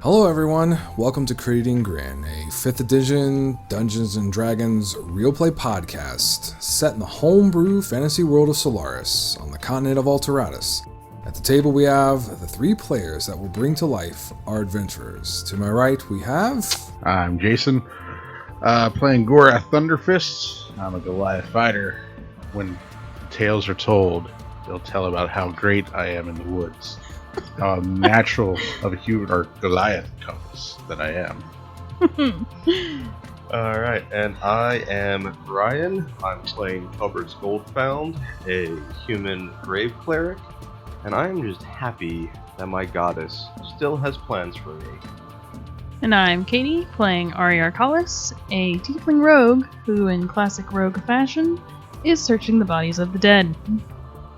Hello everyone, welcome to Creating Grin, a 5th edition Dungeons & Dragons real play podcast set in the homebrew fantasy world of Solaris on the continent of Alteratus. At the table we have the 3 players that will bring to life our adventurers. To my right we have... I'm Jason, playing Gorath Thunderfists. I'm a Goliath fighter. When tales are told, they'll tell about how great I am in the woods. How natural of a human or Goliath compass that I am. Alright, and I am Ryan. I'm playing Hubbard's Goldfound, a human grave cleric, and I'm just happy that my goddess still has plans for me. And I'm Katie, playing Ari Arcalis, a tiefling rogue who, in classic rogue fashion, is searching the bodies of the dead.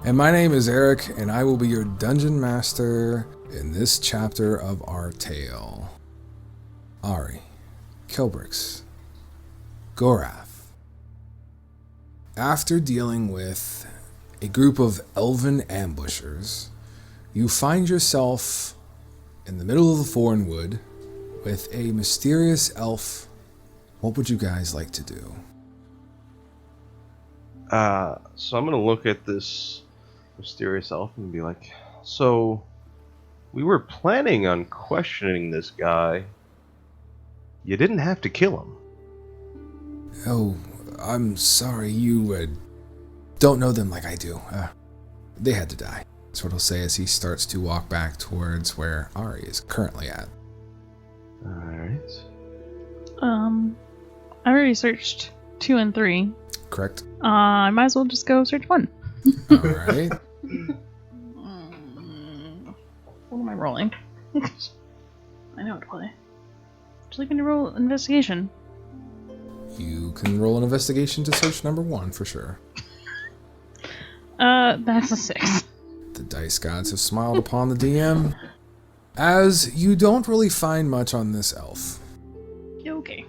And my name is Eric, and I will be your dungeon master in this chapter of our tale. Ari, Kilbrix, Gorath. After dealing with a group of elven ambushers, you find yourself in the middle of the Fournwood with a mysterious elf. What would you guys like to do? So I'm gonna look at this mysterious elf and be like, so we were planning on questioning this guy. You didn't have to kill him. Oh, I'm sorry, you don't know them like I do. They had to die. That's what he'll say as he starts to walk back towards where Ari is currently at. Alright. I already searched 2 and 3. Correct? I might as well just go search 1. Alright. What am I rolling? I know what to play. Just looking to roll investigation. You can roll an investigation to search number 1 for sure. That's a 6. The dice gods have smiled upon the DM, as you don't really find much on this elf. Okay.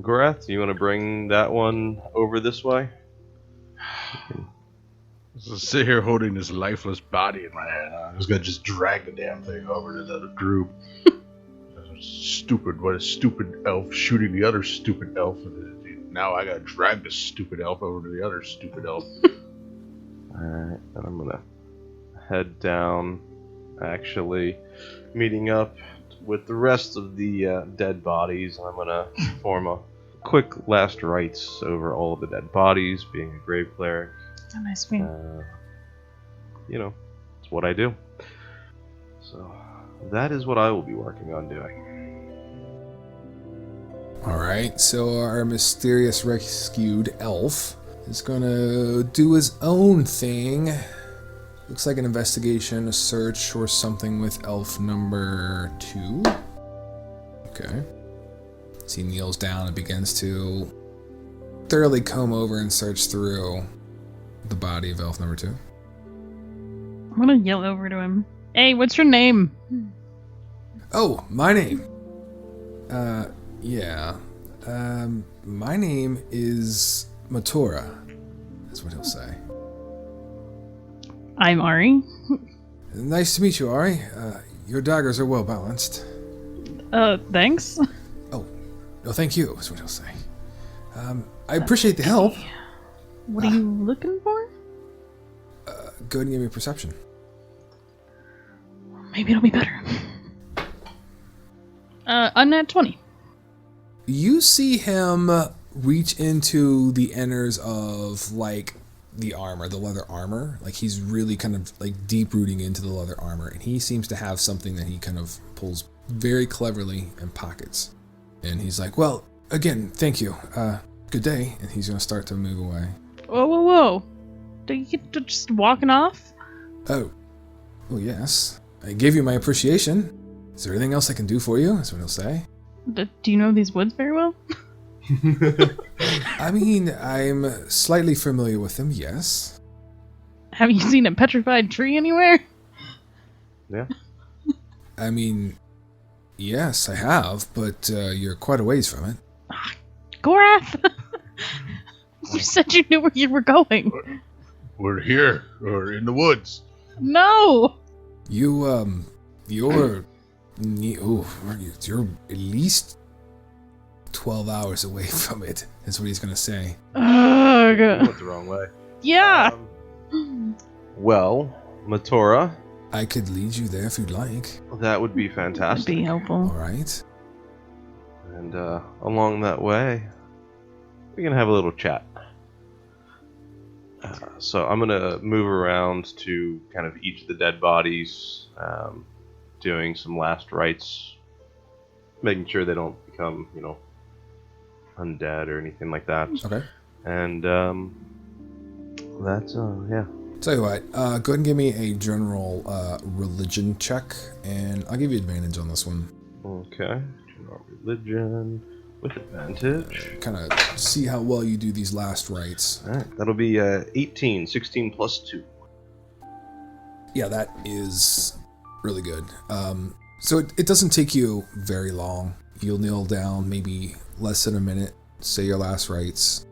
Gorath, do you want to bring that one over this way? So sit here holding this lifeless body in my hand. I'm just gonna just drag the damn thing over to the other group. Stupid, what a stupid elf shooting the other stupid elf. Now I gotta drag this stupid elf over to the other stupid elf. Alright, and I'm gonna head down, actually meeting up with the rest of the dead bodies. I'm gonna perform a quick last rites over all of the dead bodies, being a grave cleric. A nice feat. You know, it's what I do. So, that is what I will be working on doing. Alright, so our mysterious rescued elf is gonna do his own thing. Looks like an investigation, a search, or something with elf number 2. Okay. So he kneels down and begins to thoroughly comb over and search through the body of elf number 2. I'm gonna yell over to him. Hey, what's your name? Oh, my name. Yeah. My name is Matura. That's what he'll say. I'm Ari. Nice to meet you, Ari. Your daggers are well balanced. Thanks. Oh, no, thank you, is what he'll say. I appreciate the help. What are you looking for? Go ahead and give me a perception. Maybe it'll be better. I'm at 20. You see him reach into the inners of, like, the armor, the leather armor. Like, he's really kind of, like, deep-rooting into the leather armor, and he seems to have something that he kind of pulls very cleverly in pockets. And he's like, well, again, thank you. Good day. And he's going to start to move away. Whoa, whoa, whoa. Do you get to just walking off? Oh, yes. I gave you my appreciation. Is there anything else I can do for you? That's what he'll say. Do you know these woods very well? I mean, I'm slightly familiar with them, yes. Have you seen a petrified tree anywhere? Yeah. I mean, yes, I have, but you're quite a ways from it. Gorath! You said you knew where you were going. We're here, or in the woods. No! You're You're at least 12 hours away from it, is what he's going to say. I went the wrong way. Yeah. Well, Matora, I could lead you there if you'd like. that would be That'd fantastic. be helpful. All right. And along that way, we can have a little chat. So I'm gonna move around to kind of each of the dead bodies, doing some last rites, making sure they don't become, undead or anything like that. Okay. And that's yeah. Tell you what, go ahead and give me a general religion check, and I'll give you advantage on this one. Okay. General religion with advantage. Kind of see how well you do these last rites. All right, that'll be 18, 16 plus 2. Yeah, that is really good. So it doesn't take you very long. You'll kneel down maybe less than a minute, say your last rites.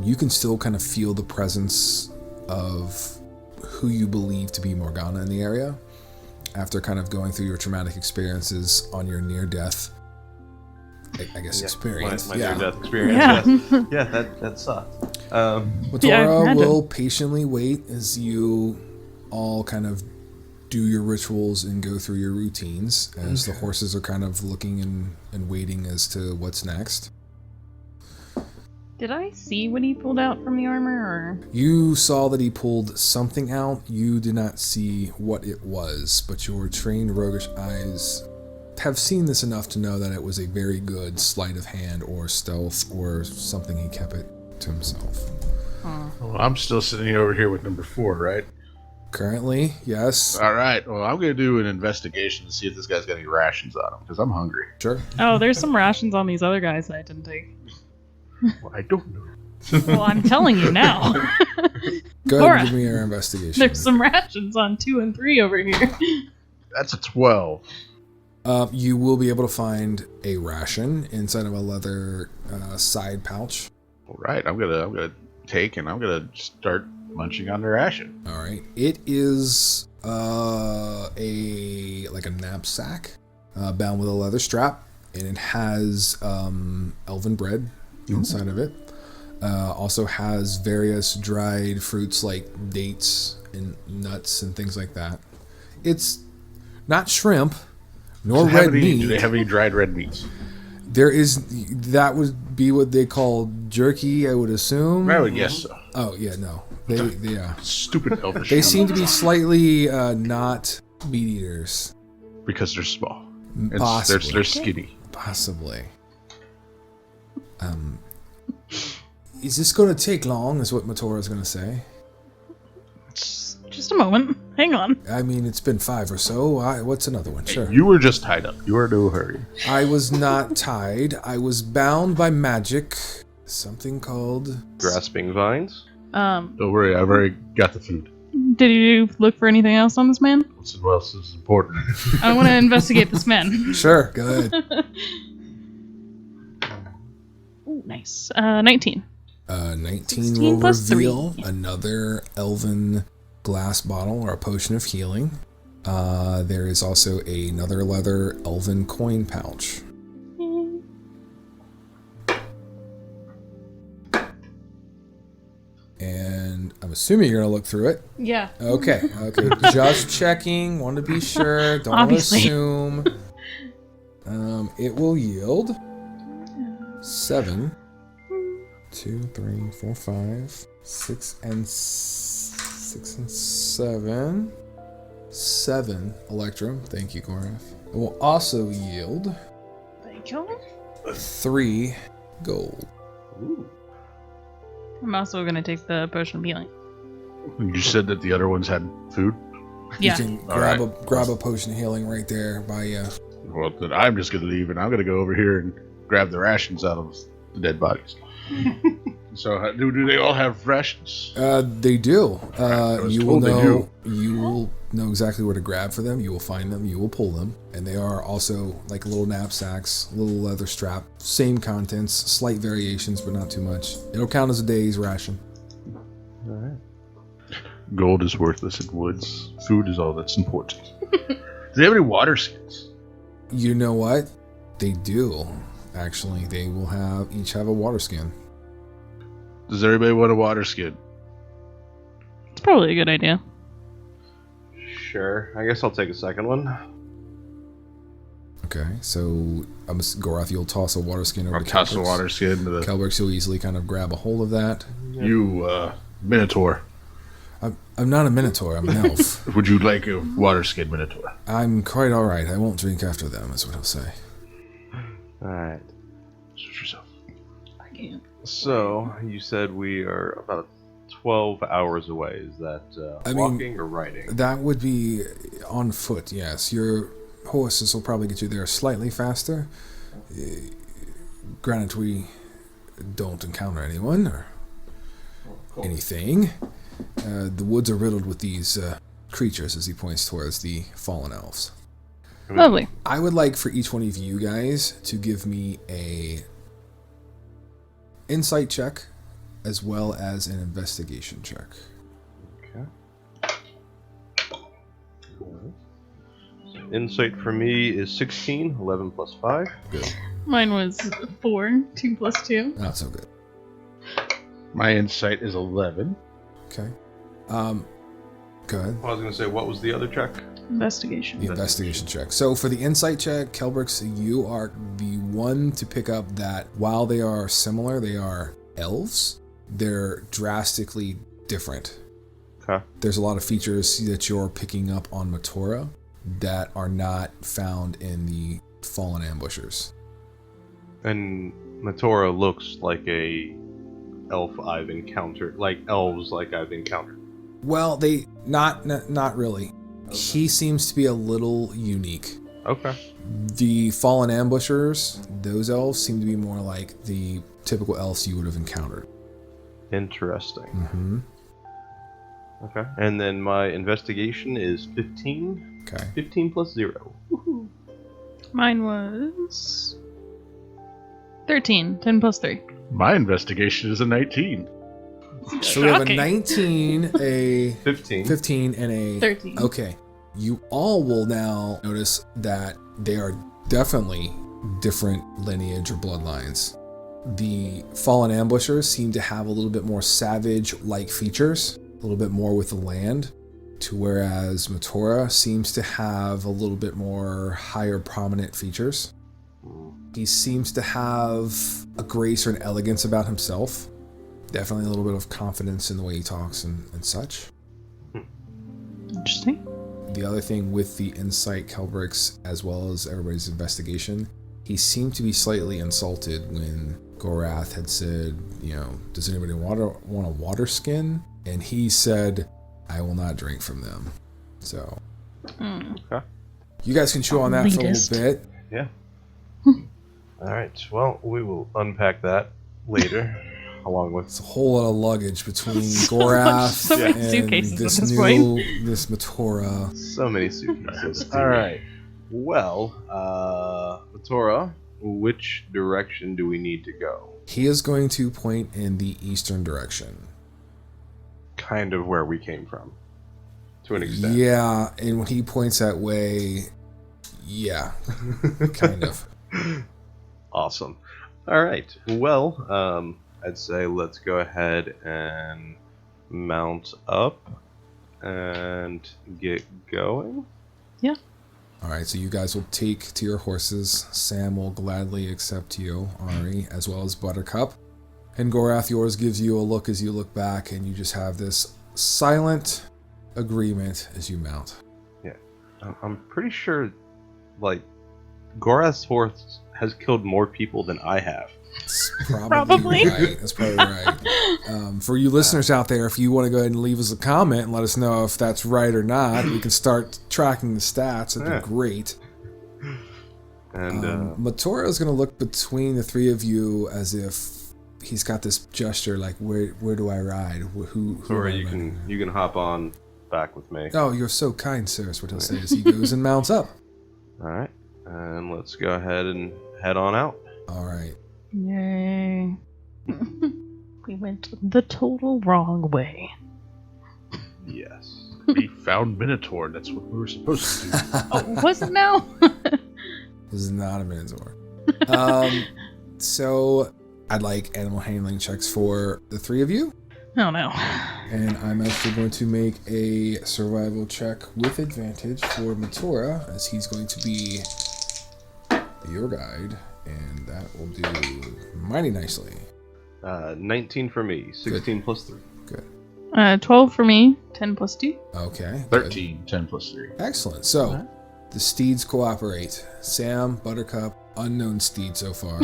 You can still kind of feel the presence of who you believe to be Morgana in the area after kind of going through your traumatic experiences on your near-death, I guess, experience. My near-death experience. Yeah. Yes. Yeah, that sucked. Matora will patiently wait as you all kind of do your rituals and go through your routines as the horses are kind of looking and waiting as to what's next. Did I see what he pulled out from the armor, or? You saw that he pulled something out. You did not see what it was, but your trained roguish eyes have seen this enough to know that it was a very good sleight of hand or stealth or something. He kept it to himself. Well, I'm still sitting over here with number 4, right? Currently, yes. All right. Well, I'm going to do an investigation to see if this guy's got any rations on him, because I'm hungry. Sure. Oh, there's some rations on these other guys that I didn't take. Well, I don't know. Well, I'm telling you now. Go ahead Laura, and give me your investigation. There's some rations on 2 and 3 over here. That's a 12. You will be able to find a ration inside of a leather side pouch. All right. I'm gonna take and I'm gonna start munching on the ration. All right. It is a knapsack bound with a leather strap, and it has elven bread inside of it. Also has various dried fruits like dates and nuts and things like that. It's not shrimp nor red meat. Do they have any dried red meats? That would be what they call jerky, I would assume. I would guess so. Oh yeah, no. Stupid elvish. They seem to be slightly not meat eaters. Because they're small. Possibly. They're skinny. Possibly. Is this going to take long, is what Matora is going to say. Just a moment. Hang on. I mean, it's been 5 or so. What's another one? Sure. You were just tied up. You were in no hurry. I was not tied. I was bound by magic. Something called... Grasping vines. Don't worry, I've already got the food. Did you look for anything else on this man? What else is important? I want to investigate this man. Sure, go ahead. Ooh, nice. 19. 19 will plus 3. reveal another elven glass bottle or a potion of healing. There is also another leather elven coin pouch. And I'm assuming you're going to look through it. Yeah. Okay. Just checking. Want to be sure. Don't Obviously. assume. It will yield 7, 2, 3, 4, 5, 6, and 7. 7 electrum. Thank you, Gorath. It will also yield Thank you. 3 gold. Ooh. I'm also going to take the potion of healing. You said that the other ones had food? Yeah. You can All grab right. grab a potion of healing right there by you. Well, then I'm just going to leave, and I'm going to go over here and grab the rations out of the dead bodies. So, do they all have rations? They do. I was You will told they know. do. You will know exactly where to grab for them. You will find them. You will pull them, and they are also like little knapsacks, little leather strap, same contents, slight variations, but not too much. It'll count as a day's ration. All right. Gold is worthless in woods. Food is all that's important. they have any water skins? You know what? They do. Actually, they will each have a water skin. Does everybody want a water skin? It's probably a good idea. Sure. I guess I'll take a second one. Okay, so Gorath, you'll toss a water skin over I'll to toss a Kelbrix. water skin to the... Kelbrix, you'll easily kind of grab a hold of that. You, Minotaur. I'm not a Minotaur, I'm an elf. Would you like a water skin, Minotaur? I'm quite alright, I won't drink after them, is what he'll say. Alright. Switch yourself. I can't. So, you said we are about 12 hours away. Is that walking or riding? That would be on foot, yes. Your horses will probably get you there slightly faster. Granted, we don't encounter anyone or anything. The woods are riddled with these creatures, as he points towards the fallen elves. Lovely. I would like for each one of you guys to give me a insight check as well as an investigation check. Okay. Insight for me is 16, 11 plus 5. Good. Mine was 4, 2 plus 2. Not so good. My insight is 11. Okay. Go ahead. I was going to say, what was the other check? Investigation. The investigation check. So for the insight check, Kelbrix, you are the one to pick up that while they are similar, they are elves. They're drastically different. Okay. There's a lot of features that you're picking up on Matora that are not found in the fallen ambushers. And Matora looks like a elf I've encountered, like elves like I've encountered. Well, they not really. He seems to be a little unique. Okay. The fallen ambushers, those elves seem to be more like the typical elves you would have encountered. Interesting. Mm-hmm. Okay. And then my investigation is 15. Okay. 15 plus 0. Woohoo. Mine was 13, 10 plus 3. My investigation is a 19. So we have a Shocking. 19, a 15. 15, and a 13. Okay. You all will now notice that they are definitely different lineage or bloodlines. The fallen ambushers seem to have a little bit more savage-like features, a little bit more with the land, to whereas Matora seems to have a little bit more higher prominent features. He seems to have a grace or an elegance about himself. Definitely a little bit of confidence in the way he talks and such. Interesting. The other thing with the insight, Kelbrix, as well as everybody's investigation, he seemed to be slightly insulted when Gorath had said, does anybody want a water skin? And he said, I will not drink from them. So, Okay. you guys can chew on that for a Elitist. little bit. Yeah. Alright, well, we will unpack that later, along with... It's a whole lot of luggage between Gorath So many and suitcases this at this point. this Matora. So many suitcases. Alright. Well, Matora, which direction do we need to go? He is going to point in the eastern direction. Kind of where we came from. To an extent. Yeah, and when he points that way, yeah, kind of. Awesome. Alright. Well, I'd say let's go ahead and mount up and get going. Yeah. All right, so you guys will take to your horses. Sam will gladly accept you, Ari, as well as Buttercup. And Gorath, yours gives you a look as you look back, and you just have this silent agreement as you mount. Yeah. I'm pretty sure, Gorath's horse has killed more people than I have. It's Probably. right. That's probably right. For you listeners out there, if you want to go ahead and leave us a comment and let us know if that's right or not, we can start tracking the stats. That'd be great. And Matora is going to look between the three of you as if he's got this gesture like, where do I ride? Who or am I you can hop on back with me. Oh, you're so kind, sir, is what he'll say as he goes and mounts up. Alright. And let's go ahead and head on out. All right. Yay. We went the total wrong way. Yes. We found Minotaur. That's what we were supposed to do. Oh, was it now? This is not a Minotaur. So I'd like animal handling checks for the three of you. Oh no. And I'm actually going to make a survival check with advantage for Matora, as he's going to be your guide, and that will do mighty nicely. 19 for me, 16 plus 3. Good. 12 for me, 10 plus 2. Okay. Good. 13, 10 plus 3. Excellent. So, the steeds cooperate. Sam, Buttercup, unknown steed so far.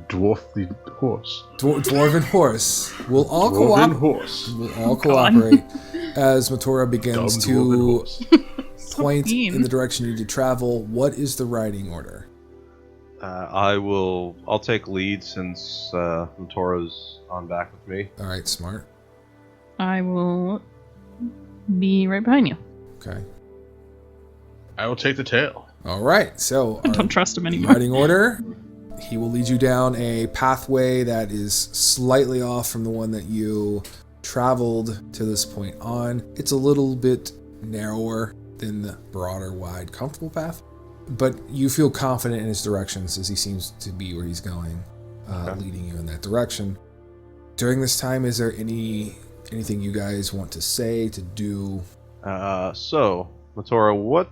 Dwarf the horse. Dwarven horse. We'll all Dwarven horse. We'll all cooperate as Matora begins Dumb dwarven to horse. point mean. in the direction you need to travel. What is the riding order? I'll take lead since Matora's on back with me. All right, smart. I will be right behind you. Okay. I will take the tail. All right. So, I our don't trust him anymore. riding order. He will lead you down a pathway that is slightly off from the one that you traveled to this point on. It's a little bit narrower than the broader, wide, comfortable path. But you feel confident in his directions as he seems to be where he's going, leading you in that direction. During this time, is there anything you guys want to say, to do? So, Matora, what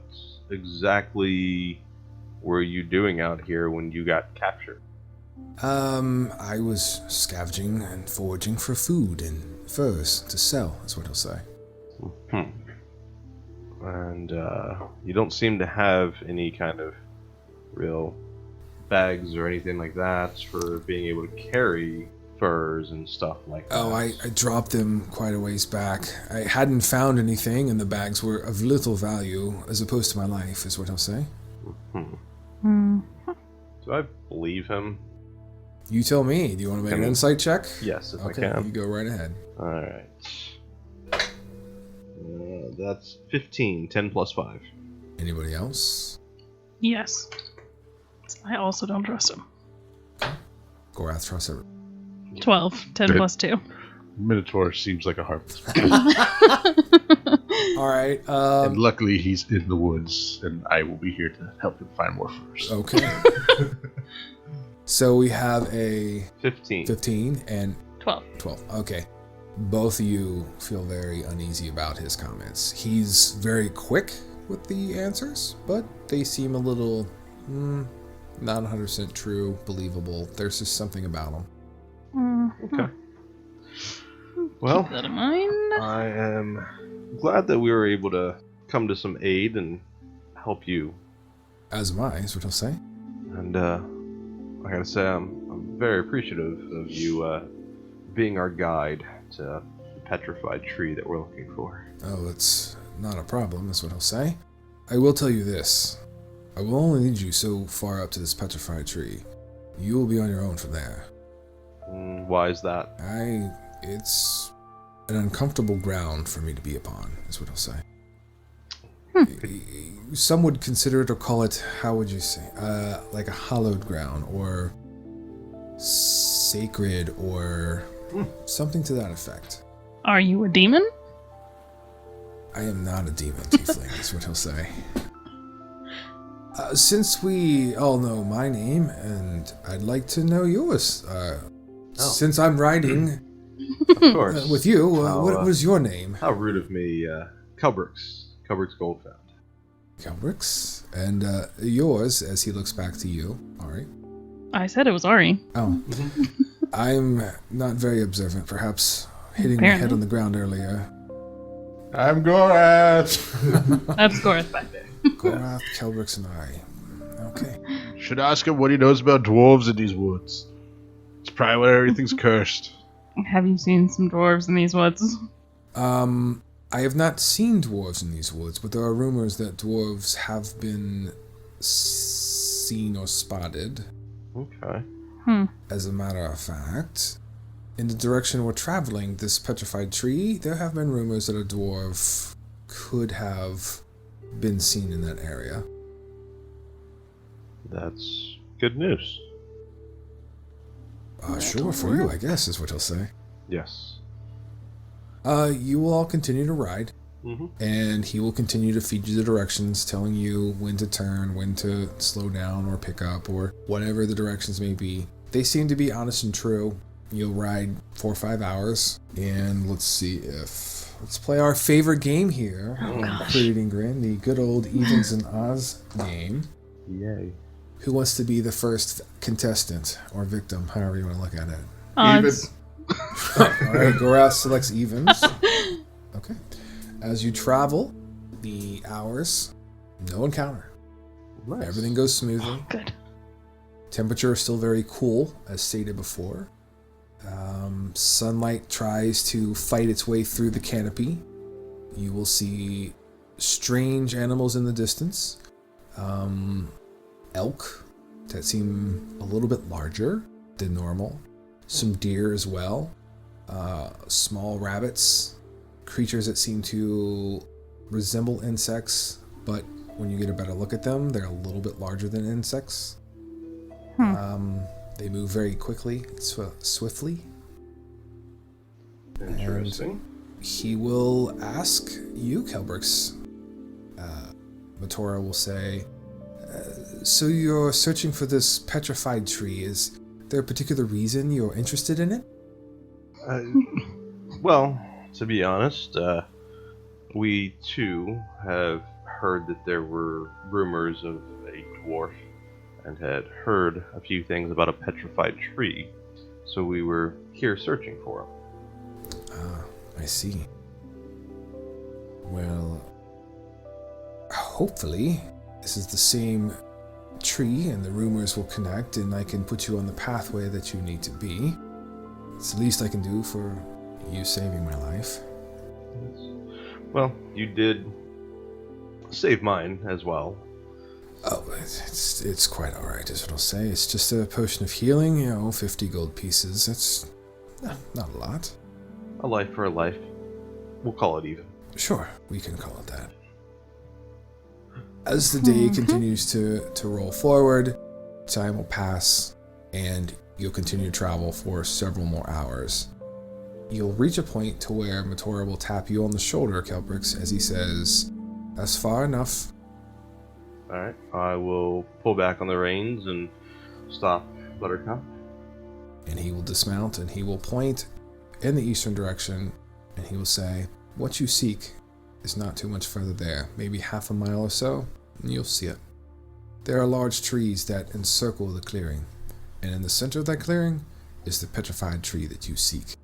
exactly were you doing out here when you got captured? I was scavenging and foraging for food and furs to sell, is what he'll say. And you don't seem to have any kind of real bags or anything like that for being able to carry furs and stuff like that. Oh, I dropped them quite a ways back. I hadn't found anything, and the bags were of little value as opposed to my life, is what he'll say. Do I believe him? You tell me. Do you want to make an insight check? Yes, if Okay, I can. you go right ahead. Alright. That's 15, 10 plus 5. Anybody else? Yes. I also don't trust him. Gorath trusts everyone. 12, 10 Good. plus 2. Minotaur seems like a harmless. All right. And luckily he's in the woods, and I will be here to help him find more furs. Okay. So we have a 15. and 12. 12. Okay. Both of you feel very uneasy about his comments. He's very quick with the answers, but they seem a little not 100% true, believable. There's just something about him. Okay. Well, Keep that in mind. I am glad that we were able to come to some aid and help you. As am I, is what he'll say. And I gotta say, I'm very appreciative of you being our guide to the petrified tree that we're looking for. Oh, it's not a problem, is what he'll say. I will tell you this. I will only lead you so far up to this petrified tree. You will be on your own from there. Why is that? It's an uncomfortable ground for me to be upon, is what he'll say. Some would consider it or call it, how would you say, like a hallowed ground, or sacred, or something to that effect. Are you a demon? I am not a demon, tiefling, is what he'll say. Since we all know my name, and I'd like to know yours, since I'm riding Of course. with you, what was your name? How rude of me. Kubrix. Kubrix Goldfound. Kelbrix. And yours, as he looks back to you. All right. I said it was Ari. Oh. I'm not very observant, perhaps hitting my head Apparently. on the ground earlier. I'm Gorath! That's Gorath back there. Gorath, Kelbrix, and I. Okay. Should ask him what he knows about dwarves in these woods. It's probably where everything's cursed. Have you seen some dwarves in these woods? I have not seen dwarves in these woods, but there are rumors that dwarves have been seen or spotted. Okay. As a matter of fact, in the direction we're traveling, this petrified tree, there have been rumors that a dwarf could have been seen in that area. That's good news. Sure, for you, I guess, is what he'll say. Yes. You will all continue to ride. Mm-hmm. And he will continue to feed you the directions, telling you when to turn, when to slow down or pick up, or whatever the directions may be. They seem to be honest and true. You'll ride 4 or 5 hours, and let's play our favorite game here on Creating Grin, the good old Evens and Odds game. Yay. Who wants to be the first contestant or victim, however you want to look at it? Odds. Alright, Gorath selects Evens. Okay. As you travel the hours, no encounter. Nice. Everything goes smoothly. Good. Temperature is still very cool, as stated before. Sunlight tries to fight its way through the canopy. You will see strange animals in the distance. Elk that seem a little bit larger than normal. Some deer as well. Small rabbits. Creatures that seem to resemble insects, but when you get a better look at them, they're a little bit larger than insects. They move very quickly, swiftly. Interesting. And he will ask you, Kelbrix. Matora will say, so you're searching for this petrified tree. Is there a particular reason you're interested in it? Well, to be honest, we too have heard that there were rumors of a dwarf and had heard a few things about a petrified tree, so we were here searching for him. I see. Well, hopefully this is the same tree and the rumors will connect and I can put you on the pathway that you need to be. It's the least I can do for you saving my life. Well, you did save mine as well. Oh, it's quite alright, is what I'll say. It's just a potion of healing, 50 gold pieces. That's not a lot. A life for a life. We'll call it even. Sure, we can call it that. As the day continues to roll forward, time will pass, and you'll continue to travel for several more hours. You'll reach a point to where Matora will tap you on the shoulder, Kelbrix, as he says, "That's far enough." Alright, I will pull back on the reins and stop Buttercup. And he will dismount, and he will point in the eastern direction, and he will say, "What you seek is not too much further there, maybe half a mile or so, and you'll see it. There are large trees that encircle the clearing, and in the center of that clearing is the petrified tree that you seek."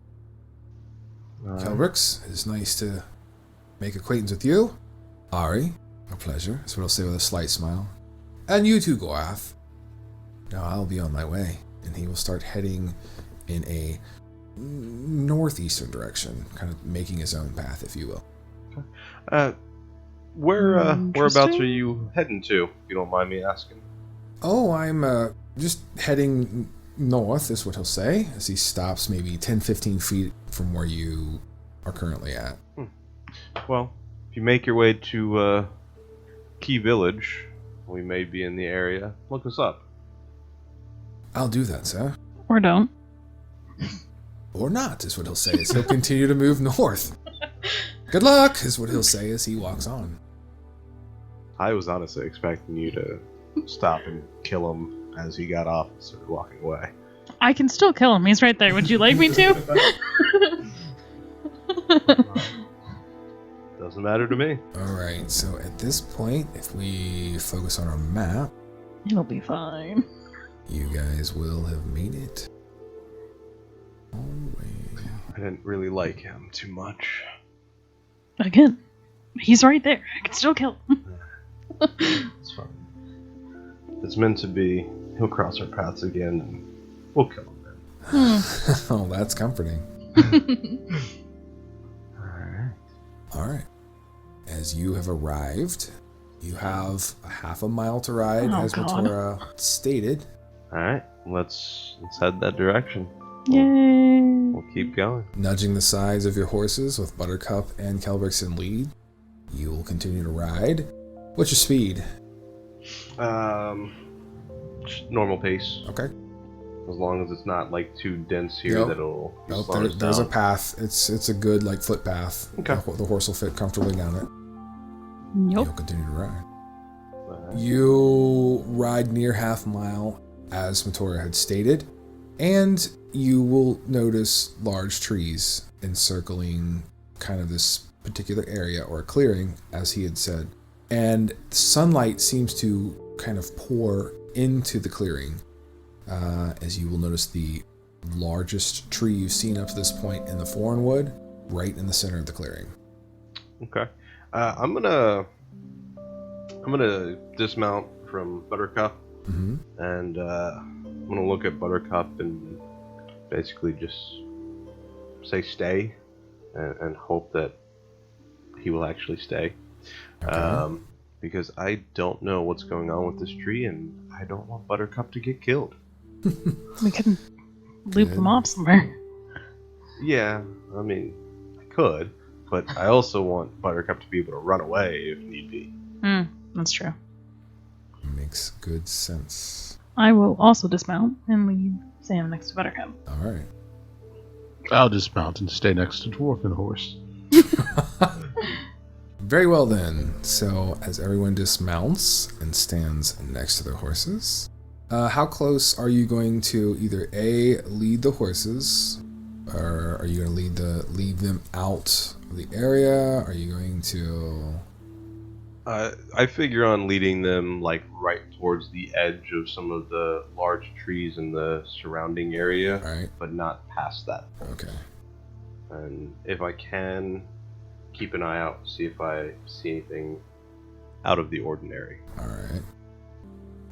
Kelbrix, it is nice to make acquaintance with you. Ari, a pleasure, is what I'll say with a slight smile. And you too, Gorath. Now I'll be on my way, and he will start heading in a northeastern direction, kind of making his own path, if you will. Whereabouts are you heading to, if you don't mind me asking? Oh, I'm just heading north, is what he'll say, as he stops maybe 10-15 feet from where you are currently at. Well, if you make your way to Key Village, we may be in the area. Look us up. I'll do that, sir. Or don't. Or not, is what he'll say, as he'll continue to move north. Good luck, is what he'll say as he walks on. I was honestly expecting you to stop and kill him as he got off and started walking away. I can still kill him. He's right there. Would you like me to? Doesn't matter to me. Alright, so at this point, if we focus on our map, It'll be fine. you guys will have made it. All the way. I didn't really like him too much. Again, he's right there. I can still kill him. It's fine. If it's meant to be, he'll cross our paths again and we'll kill him then. Oh, that's comforting. Alright. Alright. As you have arrived, you have a half a mile to ride, Oh, as God. Matora stated. Alright, let's head that direction. Yay. We'll keep going. Nudging the sides of your horses with Buttercup and Kelbrix in lead, you will continue to ride. What's your speed? Just normal pace. Okay. As long as it's not like too dense here, Nope. that'll Nope, slow us there's a down. path. It's a good like foot path. Okay. The horse will fit comfortably down it. Nope. You'll continue to ride. Alright. You ride near half mile, as Matora had stated, and you will notice large trees encircling kind of this particular area or clearing, as he had said. And sunlight seems to kind of pour into the clearing, as you will notice the largest tree you've seen up to this point in the Fourn wood, right in the center of the clearing. Okay. I'm gonna dismount from Buttercup, Mm-hmm. and I'm gonna look at Buttercup and basically just say stay, and hope that he will actually stay. Okay. Because I don't know what's going on with this tree, and I don't want Buttercup to get killed. We can loop them off somewhere. Yeah, I mean, I could, but I also want Buttercup to be able to run away if need be. That's true. Makes good sense. I will also dismount and leave Sam next to Buttercup. All right. I'll dismount and stay next to Dwarven Horse. Very well then. So as everyone dismounts and stands next to their horses, how close are you going to either A, lead the horses, or are you going to leave them out of the area? Are you going to... I figure on leading them like right towards the edge of some of the large trees in the surrounding area, All right. but not past that. Okay. And if I can, keep an eye out, see if I see anything out of the ordinary. All right.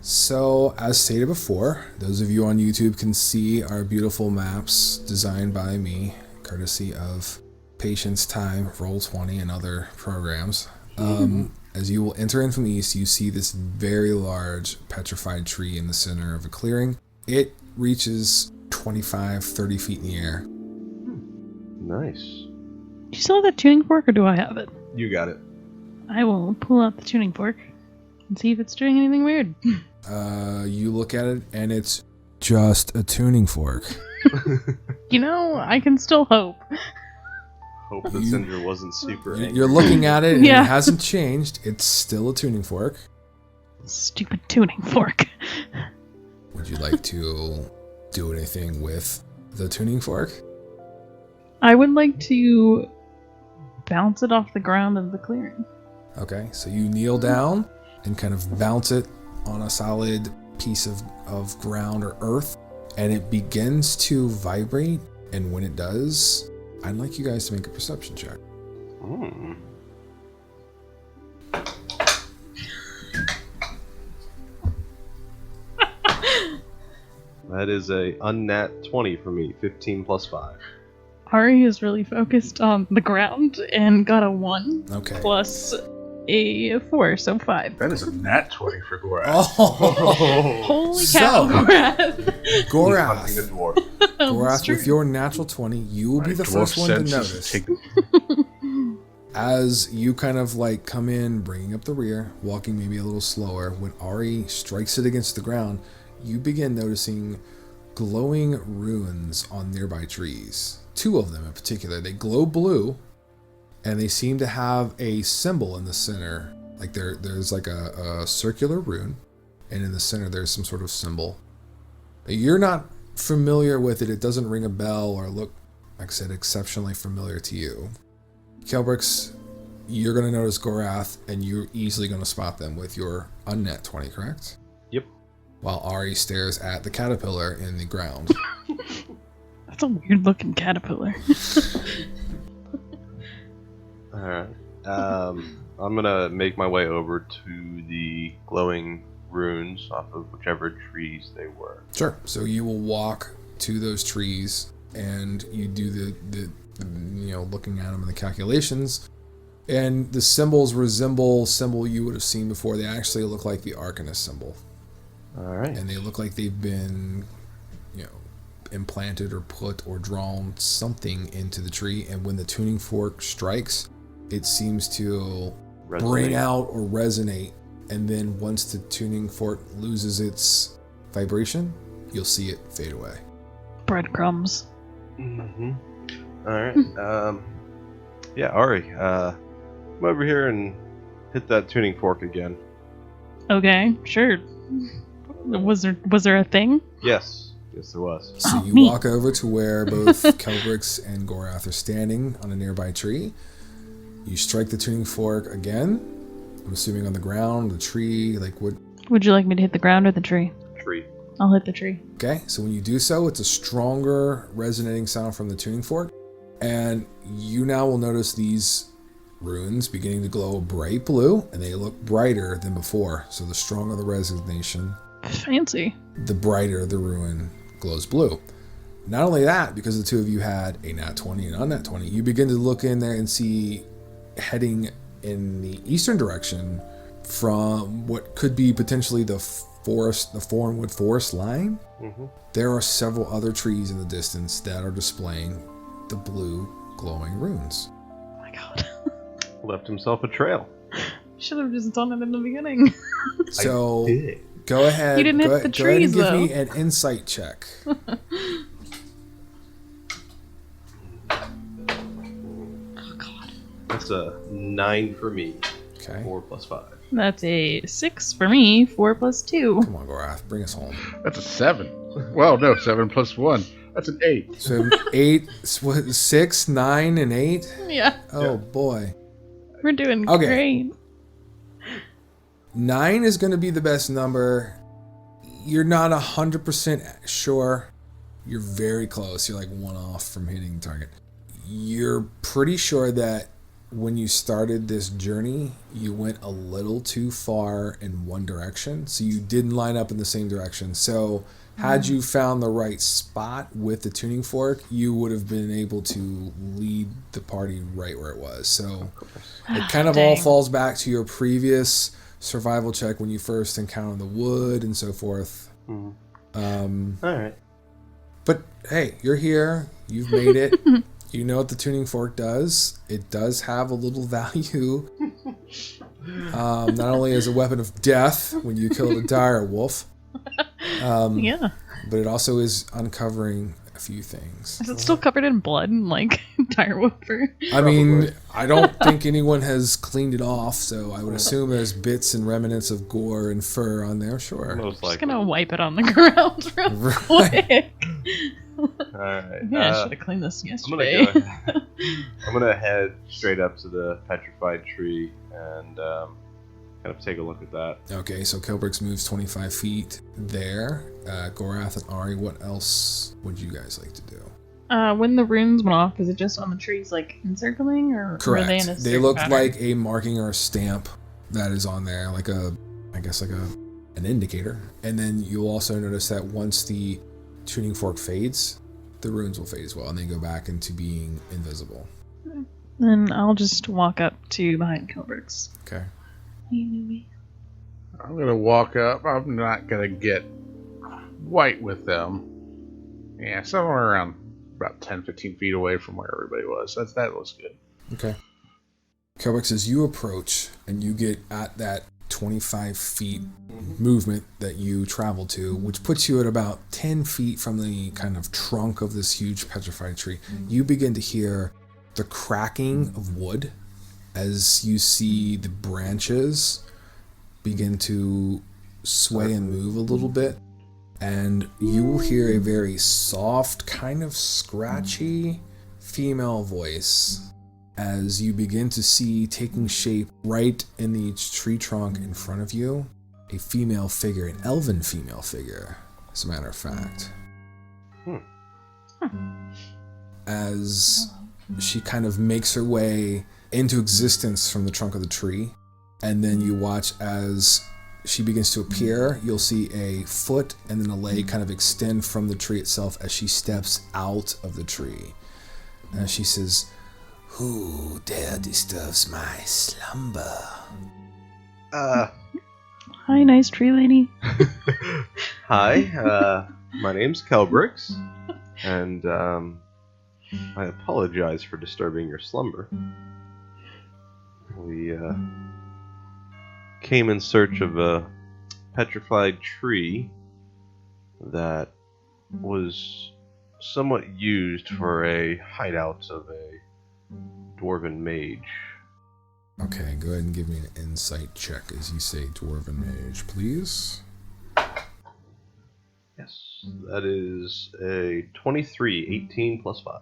So, as stated before, those of you on YouTube can see our beautiful maps designed by me, courtesy of Patience Time, Roll20, and other programs. As you will enter in from the east, you see this very large petrified tree in the center of a clearing. It reaches 25, 30 feet in the air. Nice. Do you still have that tuning fork, or do I have it? You got it. I will pull out the tuning fork and see if it's doing anything weird. You look at it, and it's just a tuning fork. You know, I can still hope. Hope the Cinder wasn't super angry. You're looking at it, and Yeah. it hasn't changed. It's still a tuning fork. Stupid tuning fork. Would you like to do anything with the tuning fork? I would like to bounce it off the ground of the clearing. Okay, so you kneel down and kind of bounce it on a solid piece of ground or earth, and it begins to vibrate, and when it does, I'd like you guys to make a perception check. That is a unnat 20 for me, 15 plus 5. Ari is really focused on the ground and got a 1 Okay. plus a 4, so 5. That is a nat 20 for Gorath. Oh, Holy So- cow, Brad. Hunting a Gorath. dwarf. Gorath, with your natural 20, you will be the Dwarf first one to senses notice. As you kind of like come in, bringing up the rear, walking maybe a little slower, when Ari strikes it against the ground, you begin noticing glowing runes on nearby trees. 2 of them in particular. They glow blue, and they seem to have a symbol in the center. Like there's like a circular rune, and in the center there's some sort of symbol. You're not familiar with it. It doesn't ring a bell or look, like I said, exceptionally familiar to you. Kelbrix, you're going to notice Gorath, and you're easily going to spot them with your unnat 20, correct? Yep. While Ari stares at the caterpillar in the ground. That's a weird looking caterpillar. Alright. I'm gonna make my way over to the glowing runes off of whichever trees they were. Sure. So you will walk to those trees, and you do the looking at them and the calculations, and the symbols resemble symbol you would have seen before. They actually look like the Arcanist symbol, Alright. and they look like they've been, implanted or put or drawn something into the tree. And when the tuning fork strikes, it seems to bring out or resonate. And then once the tuning fork loses its vibration, you'll see it fade away. Breadcrumbs. Mm-hmm. Alright. Yeah, Ari, come over here and hit that tuning fork again. Okay, sure. Was there a thing? Yes, there was. So you neat. walk over to where both Kelbrix and Gorath are standing on a nearby tree. You strike the tuning fork again. I'm assuming on the ground, the tree, like what? Would you like me to hit the ground or the tree? Tree. I'll hit the tree. Okay, so when you do so, it's a stronger resonating sound from the tuning fork. And you now will notice these runes beginning to glow bright blue, and they look brighter than before. So the stronger the resonation, Fancy. the brighter the rune glows blue. Not only that, because the two of you had a nat 20 and unnat 20, you begin to look in there and see, heading in the eastern direction from what could be potentially the forest, the Thornwood Forest line, there are several other trees in the distance that are displaying the blue glowing runes. Oh my god. Left himself a trail. Should have just done it in the beginning. So I did. go ahead. You didn't hit the trees, go ahead and though. give me an insight check. Oh god. That's a 9 for me. Okay. 4 plus 5. That's a 6 for me, 4 plus 2. Come on, Gorath, bring us home. That's a 7. Well, no, 7 plus 1. That's an 8. So 8, 6, 9, and 8? Yeah, Oh boy. we're doing Okay. great. 9 is going to be the best number. You're not 100% sure. You're very close. You're like one off from hitting target. You're pretty sure that when you started this journey, you went a little too far in one direction. So you didn't line up in the same direction. So had you found the right spot with the tuning fork, you would have been able to lead the party right where it was. So it kind of all Dang. falls back to your previous survival check when you first encountered the wood and so forth. Alright. But hey, you're here. You've made it. You know what the tuning fork does. It does have a little value. Not only as a weapon of death when you killed a dire wolf, Yeah. but it also is uncovering a few things. Is it still covered in blood and like direwolf fur? I mean, I don't think anyone has cleaned it off, so I would assume there's bits and remnants of gore and fur on there, sure. Most Just likely. gonna wipe it on the ground real Right. quick. Alright. Yeah, I should have cleaned this I'm yesterday. gonna head straight up to the petrified tree and kind of take a look at that. Okay, so Kelbrix moves 25 feet there. Gorath and Ari, what else would you guys like to do? When the runes went off, is it just on the trees, like encircling, or were they in a Correct. They certain look pattern? like a marking or a stamp that is on there, like an indicator. And then you'll also notice that once the tuning fork fades, the runes will fade as well, and they go back into being invisible. Then I'll just walk up to behind Kelbrix. Okay. I'm going to walk up. I'm not going to get white with them. Yeah, somewhere around about 10, 15 feet away from where everybody was. That looks good. Okay. Kelbrix, as you approach and you get at that 25 feet movement that you travel to, which puts you at about 10 feet from the kind of trunk of this huge petrified tree, you begin to hear the cracking of wood as you see the branches begin to sway and move a little bit. And you will hear a very soft, kind of scratchy female voice as you begin to see taking shape right in the tree trunk in front of you, a female figure, an elven female figure, as a matter of fact. As she kind of makes her way into existence from the trunk of the tree, and then you watch as she begins to appear. You'll see a foot and then a leg kind of extend from the tree itself as she steps out of the tree. And she says, "Who dare disturbs my slumber?" Hi, nice tree lady. Hi, my name's Kelbrix, and I apologize for disturbing your slumber. We came in search of a petrified tree that was somewhat used for a hideout of a dwarven mage. Okay, go ahead and give me an insight check as you say dwarven mage, please. Yes, that is a 23, 18 plus 5.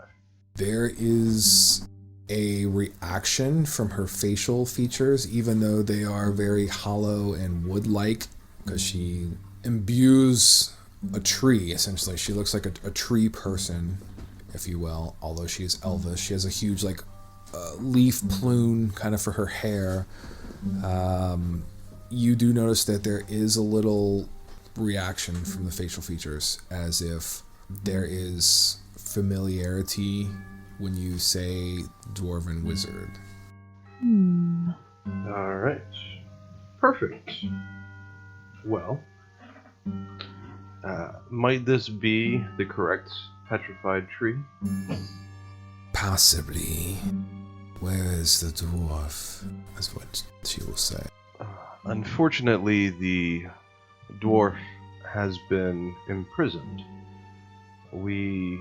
There is a reaction from her facial features, even though they are very hollow and wood-like, because she imbues a tree, essentially. She looks like a tree person, if you will, although she is elvish. She has a huge, like, leaf plume kind of for her hair. You do notice that there is a little reaction from the facial features, as if there is familiarity when you say dwarven wizard. Alright. Perfect. Well, might this be the correct petrified tree? Possibly. Where is the dwarf? That's what she will say. Unfortunately, the dwarf has been imprisoned. We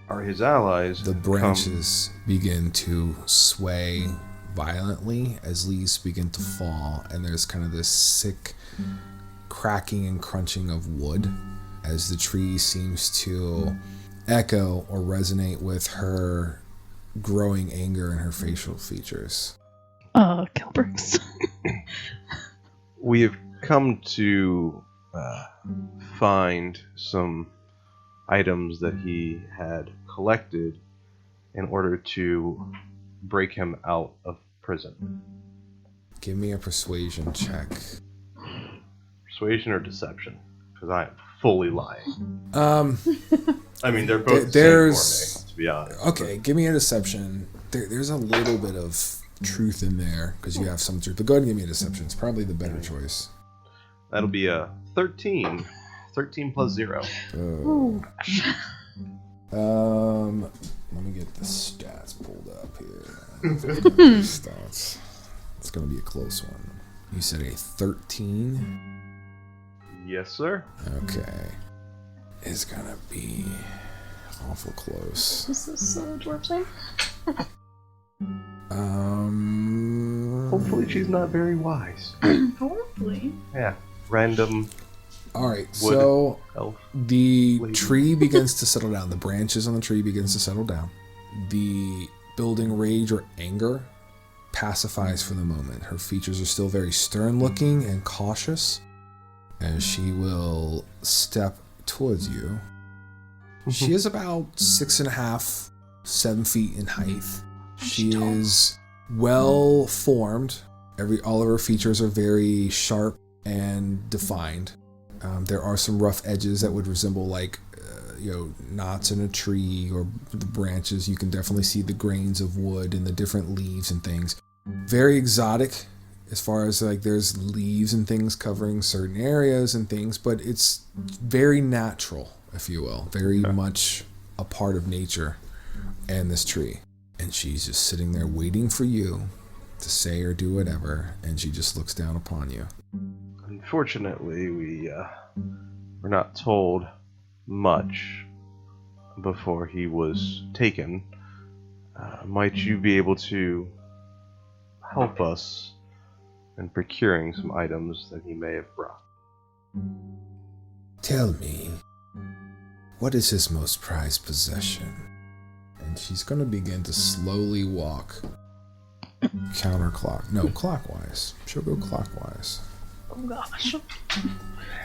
are his allies. The branches begin to sway violently as leaves begin to fall, and there's kind of this sick cracking and crunching of wood as the tree seems to echo or resonate with her growing anger in her facial features. Kilbricks. We have come to find some items that he had collected in order to break him out of prison. Give me a persuasion check. Persuasion or deception? Because I am fully lying. I mean, they're both there's the same for me, to be honest. Okay, give me a deception. There's a little bit of truth in there because you have some truth. But go ahead and give me a deception. It's probably the better choice. That'll be a 13. 13 plus 0. Let me get the stats pulled up here. Stats. It's gonna be a close one. You said a 13? Yes, sir. Okay. It's gonna be awful close. Is this dwarf's name? Hopefully she's not very wise. Hopefully. Yeah. Random Alright, wood so elf. the lady. tree begins to settle down. The branches on the tree begins to settle down. The building rage or anger pacifies for the moment. Her features are still very stern looking and cautious as she will step towards you. She is about 6.5, 7 feet in height. She is well formed. All of her features are very sharp and defined. There are some rough edges that would resemble like knots in a tree or the branches. You can definitely see the grains of wood and the different leaves and things. Very exotic as far as like there's leaves and things covering certain areas and things, but it's very natural, if you will, very much a part of nature and this tree. And she's just sitting there waiting for you to say or do whatever, and she just looks down upon you. Unfortunately, we were not told much before he was taken. Might you be able to help us in procuring some items that he may have brought? Tell me, what is his most prized possession? And she's going to begin to slowly walk clockwise. She'll go clockwise. Oh gosh.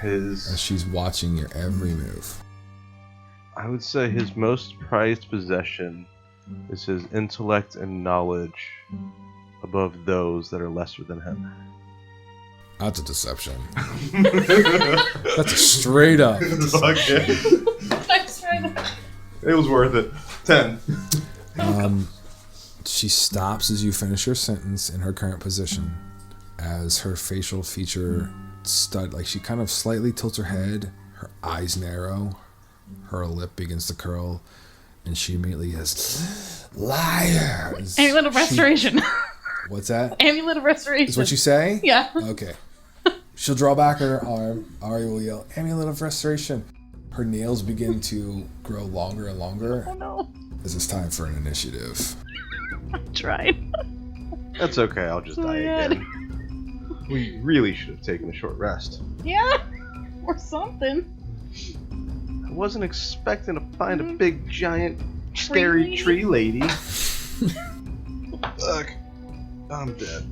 As she's watching your every move. I would say his most prized possession is his intellect and knowledge above those that are lesser than him. That's a deception. That's a straight up. Okay. It was worth it. 10. She stops as you finish your sentence in her current position, as her facial feature like she kind of slightly tilts her head, her eyes narrow, her lip begins to curl, and she immediately has liar. Amulet of Restoration. What's that? Amulet of Restoration. Is what you say? Yeah. Okay. She'll draw back her arm. Ari will yell, Amulet of Restoration. Her nails begin to grow longer and longer. Oh no. As it's time for an initiative. I tried. That's okay, I'll just Oh die my God. again. We really should have taken a short rest. Yeah. Or something. I wasn't expecting to find a big, giant, scary lady? tree lady. Look, I'm dead.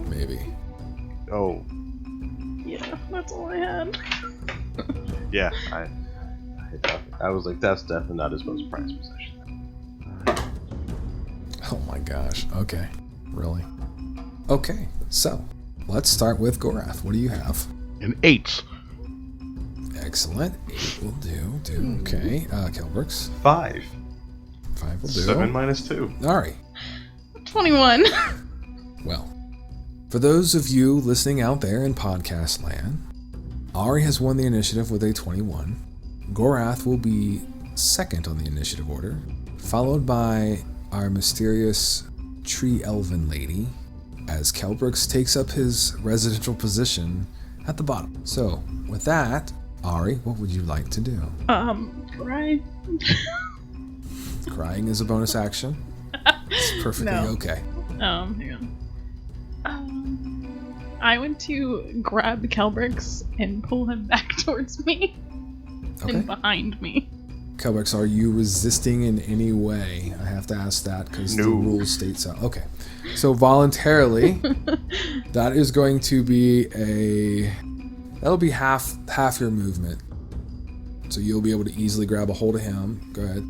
Maybe. Oh, Yeah, that's all I had. yeah, I was like, that's definitely not his most prized possession. Oh my gosh. Okay. Really? Okay, so let's start with Gorath. What do you have? An 8. Excellent. 8 will do. Okay. Kelbrooks. 5. 5 will do. 7 minus 2. Ari. 21. Well, for those of you listening out there in podcast land, Ari has won the initiative with a 21. Gorath will be second on the initiative order, followed by our mysterious tree elven lady, as Kelbrooks takes up his residential position at the bottom. So, with that, Ari, what would you like to do? Right. Crying is a bonus action. It's perfectly No. okay. Hang on. I want to grab Kelbrooks and pull him back towards me Okay. and behind me. Kelbrooks, are you resisting in any way? I have to ask that because the No. rules state so. Okay. So voluntarily, that is going to be that'll be half your movement. So you'll be able to easily grab a hold of him. Go ahead.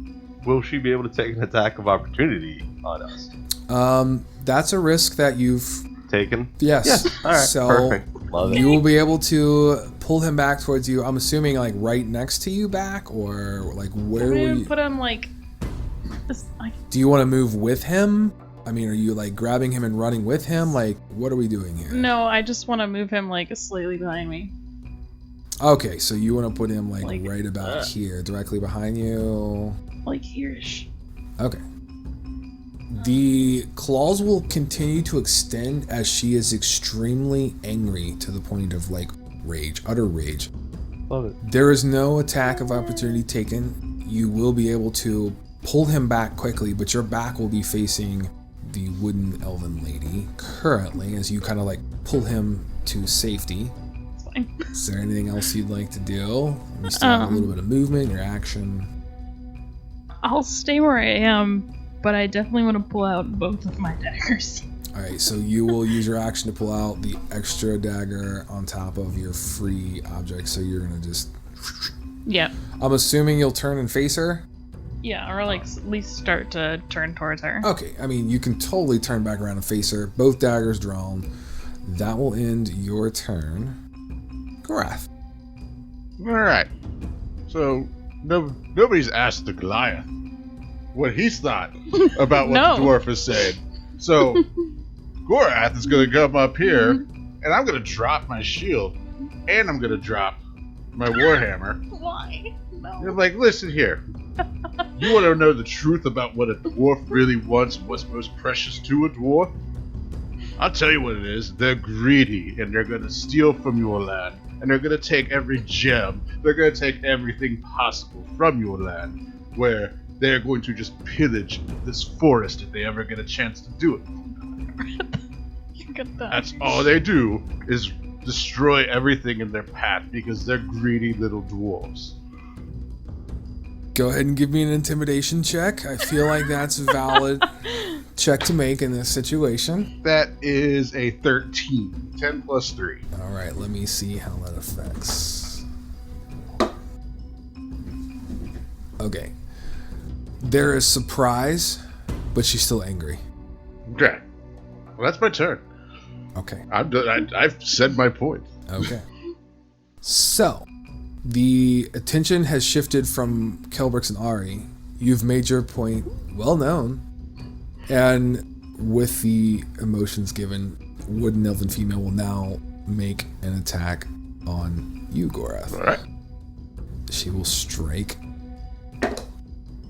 Will she be able to take an attack of opportunity on us? That's a risk that you've Taken? yes. Yes. All right. So Perfect. Love you it. will be able to pull him back towards you. I'm assuming like right next to you back, or like where I'm will gonna you? put him like this. Like, Do you want to move with him? I mean, are you like grabbing him and running with him? Like, what are we doing here? no, I just want to move him like slightly behind me. Okay, so you want to put him like Like, right about here, directly behind you. Like here-ish. Okay. The claws will continue to extend as she is extremely angry to the point of like rage, utter rage. Love it. There is no attack of opportunity taken. You will be able to pull him back quickly, but your back will be facing the wooden elven lady currently as you kind of like pull him to safety. It's fine. Is there anything else you'd like to do? You still have a little bit of movement, your action. I'll stay where I am, but I definitely want to pull out both of my daggers. Alright, so you will use your action to pull out the extra dagger on top of your free object, so you're gonna just... Yeah. I'm assuming you'll turn and face her? Yeah, or like at least start to turn towards her. Okay, I mean, you can totally turn back around and face her. Both daggers drawn. That will end your turn. Gorath. Alright. So, nobody's asked the Goliath what he's thought about what No. the dwarf has said. So, Gorath is going to come up here, and I'm going to drop my shield, and I'm going to drop my warhammer. Why? And No. I'm like, listen here. You want to know the truth about what a dwarf really wants and what's most precious to a dwarf? I'll tell you what it is. They're greedy, and they're going to steal from your land. And they're going to take every gem. They're going to take everything possible from your land. Where they're going to just pillage this forest if they ever get a chance to do it. You get that. That's all they do, is destroy everything in their path because they're greedy little dwarves. Go ahead and give me an intimidation check. I feel like that's a valid check to make in this situation. That is a 13. 10 plus 3. Alright, let me see how that affects. Okay. There is surprise, but she's still angry. Okay. Well, that's my turn. Okay. I've said my point. Okay. So, the attention has shifted from Kelbrooks and Ari. You've made your point well known. And with the emotions given, Wooden Elven Female will now make an attack on you, Gorath. Alright. She will strike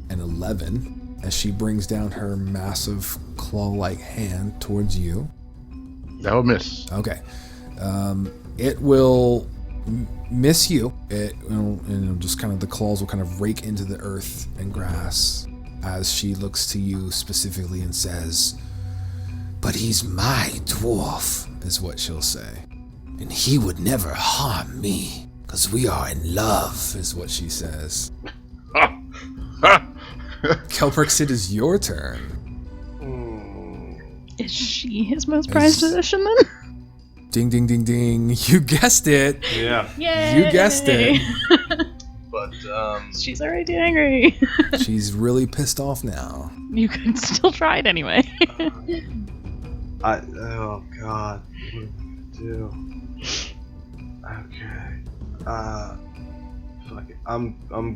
an 11 as she brings down her massive claw-like hand towards you. That will miss. Okay. It will miss you. Just kind of the claws will kind of rake into the earth and grass as she looks to you specifically and says, "But he's my dwarf," is what she'll say. "And he would never harm me, because we are in love," is what she says. Kelbrix, it is your turn. Is she his most prized possession then? Ding, ding, ding, ding. You guessed it. Yeah. Yay! You guessed it. But, She's already angry. She's really pissed off now. You could still try it anyway. oh god. What do I do? Okay. Fuck it. I'm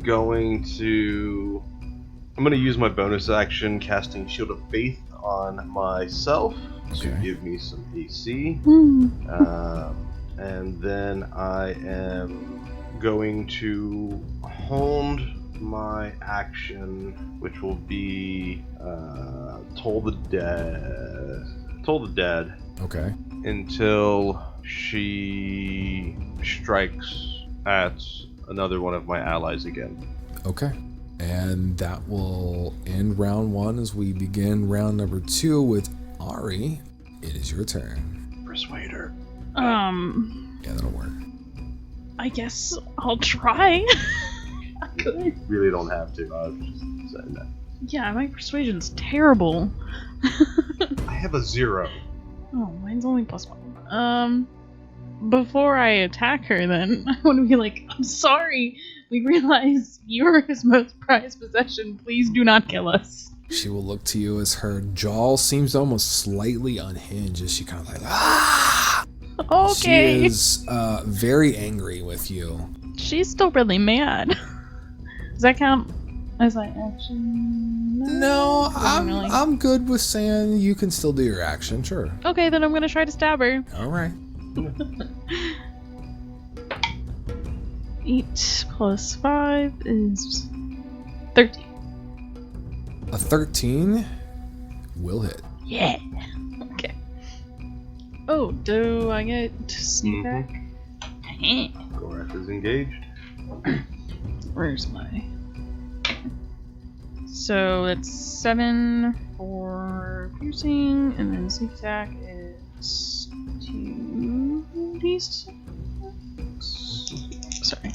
gonna use my bonus action casting Shield of Faith on myself to give me some AC. And then I am going to hound my action, which will be Toll the Dead. Okay. Until she strikes at another one of my allies again. Okay. And that will end round 1 as we begin round number 2 with Ari. It is your turn. Persuade her. Yeah, that'll work. I guess I'll try. I could. Really don't have to. I was just saying that. Yeah, my persuasion's terrible. I have a 0. Oh, mine's only +1. Before I attack her, then I want to be like, "I'm sorry. We realize you're his most prized possession. Please do not kill us." She will look to you as her jaw seems almost slightly unhinged as she kind of like, ah! Okay. She is very angry with you. She's still really mad. Does that count as my action? No, Doesn't really. I'm good with saying you can still do your action, sure. Okay, then I'm gonna try to stab her. All right. 8 + 5 is 13. A 13 will hit. Yeah. Okay. Oh, do I get sneak back? Gorath is engaged. Where's my... So that's 7 for piercing, and then sneak attack is 2d6. Sorry.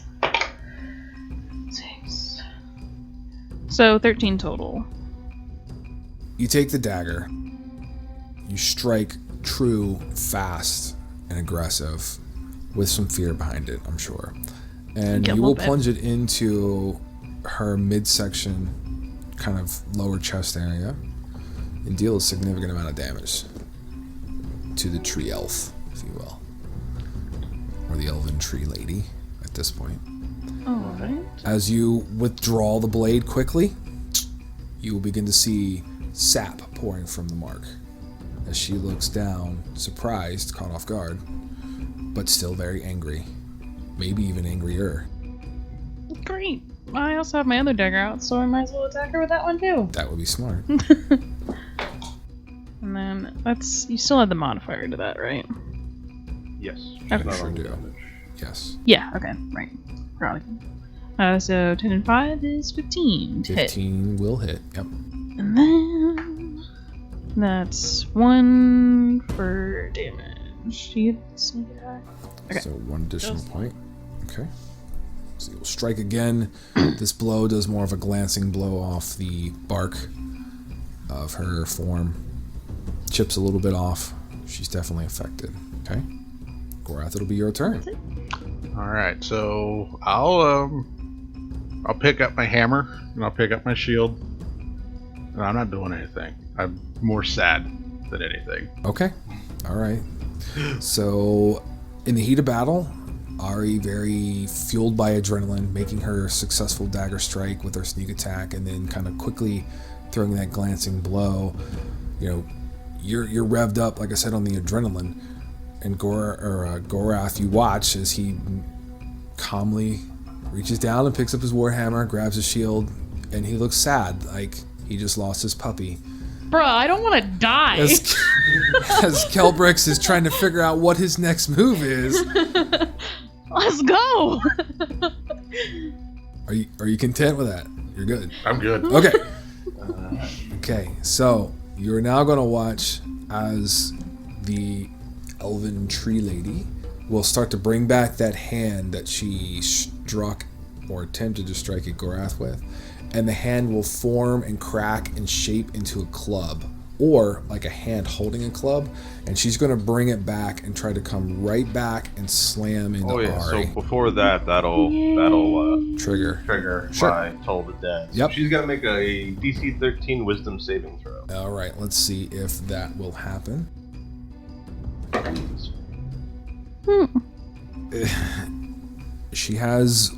6. So 13 total. You take the dagger. You strike true, fast, and aggressive, with some fear behind it, I'm sure. And Yeah, a you will little bit. plunge it into her midsection, kind of lower chest area, and deal a significant amount of damage to the tree elf, if you will. Or the elven tree lady at this point. Alright. As you withdraw the blade quickly, you will begin to see sap pouring from the mark as she looks down, surprised, caught off guard, but still very angry. Maybe even angrier. Great. I also have my other dagger out, so I might as well attack her with that one too. That would be smart. And then that's... You still have the modifier to that, right? Yes. Okay. Not Sure on do. damage. Yes. Yeah, okay, right. Forgot again. So 10 and 5 is 15 to hit. 15 will hit. Yep. And then that's 1 for damage. Do you get sneak attack? Okay. So 1 additional point. Okay. So you'll strike again. This blow does more of a glancing blow off the bark of her form. Chips a little bit off. She's definitely affected. Okay. Gorath, it'll be your turn. All right, so I'll pick up my hammer and I'll pick up my shield. And I'm not doing anything. I'm more sad than anything. Okay. All right. So, in the heat of battle, Ari, very fueled by adrenaline, making her successful dagger strike with her sneak attack, and then kind of quickly throwing that glancing blow. You know, you're revved up, like I said, on the adrenaline. And Gorath, you watch as he calmly reaches down and picks up his warhammer, grabs his shield, and he looks sad, like he just lost his puppy. Bruh, I don't want to die. As Kelbrix is trying to figure out what his next move is. Let's go. Are you content with that? You're good. I'm good. Okay. Okay, so you're now going to watch as the elven tree lady will start to bring back that hand that she struck or attempted to strike at Gorath with, and the hand will form and crack and shape into a club, or like a hand holding a club, and she's going to bring it back and try to come right back and slam into Ari. So before that'll Trigger. Sure. my Toll the Dead. So Yep. she's got to make a DC 13 Wisdom saving throw. All right, let's see if that will happen. She has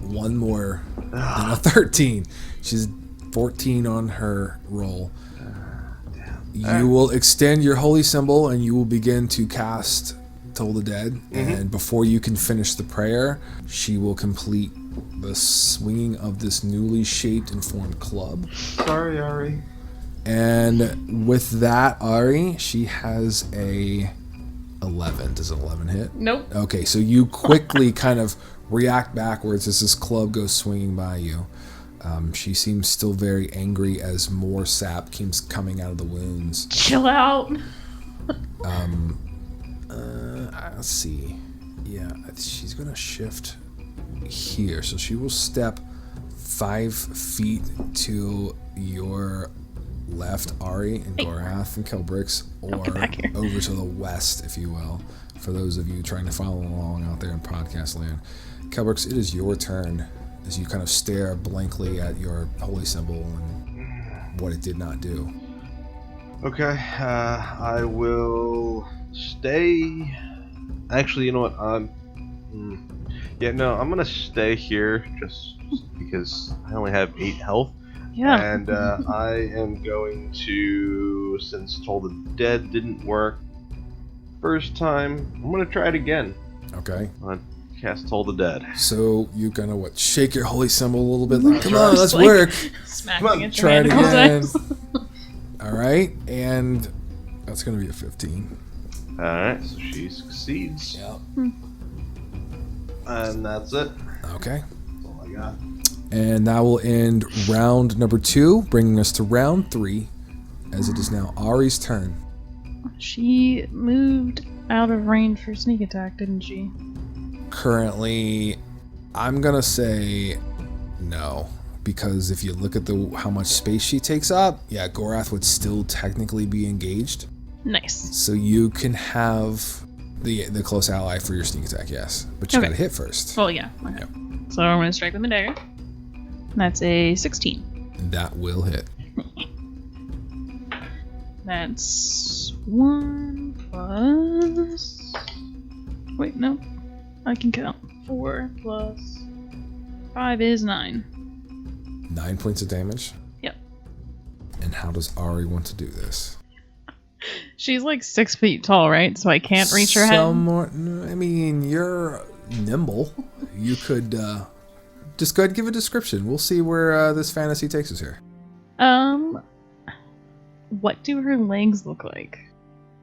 one more than a 13. She's 14 on her roll. You will extend your holy symbol and you will begin to cast Toll the Dead. And before you can finish the prayer, she will complete the swinging of this newly shaped and formed club. Sorry, Ari. And with that, Ari, she has a 11. Does an 11 hit? Nope. Okay, so you quickly kind of react backwards as this club goes swinging by you. She seems still very angry as more sap keeps coming out of the wounds. Chill out. Let's see. Yeah, she's going to shift here. So she will step 5 feet to your left, Ari and Gorath and Kelbrix, or over to the west, if you will, for those of you trying to follow along out there in podcast land. Kelbrix, it is your turn as you kind of stare blankly at your holy symbol and what it did not do. Okay, I will stay. Actually, you know what? I'm gonna stay here just because I only have 8 health. Yeah. And I am going to, since Toll the Dead didn't work first time, I'm gonna try it again. Okay. I'm gonna cast Toll the Dead. So you gonna shake your holy symbol a little bit, like, come on, let's Like, work. Smacking Come on, at your Try it hand a couple again. times. All right, and that's gonna be a 15. All right, so she succeeds, Yeah. and that's it. Okay. That's all I got. And that will end round number 2, bringing us to round 3, as it is now Ari's turn. She moved out of range for sneak attack, didn't she? Currently, I'm gonna say no, because if you look at how much space she takes up, yeah, Gorath would still technically be engaged. Nice. So you can have the close ally for your sneak attack, yes, but you Okay. gotta hit first. Well, yeah. Okay. Yep. So I'm gonna strike with my dagger. That's a 16. That will hit. That's 1 plus. Wait, no. I can count. 4 plus 5 is 9. 9 points of damage. Yep. And how does Ari want to do this? She's like 6 feet tall, right? So I can't reach her head. I mean, you're nimble. You could just go ahead and give a description. We'll see where this fantasy takes us here. What do her legs look like?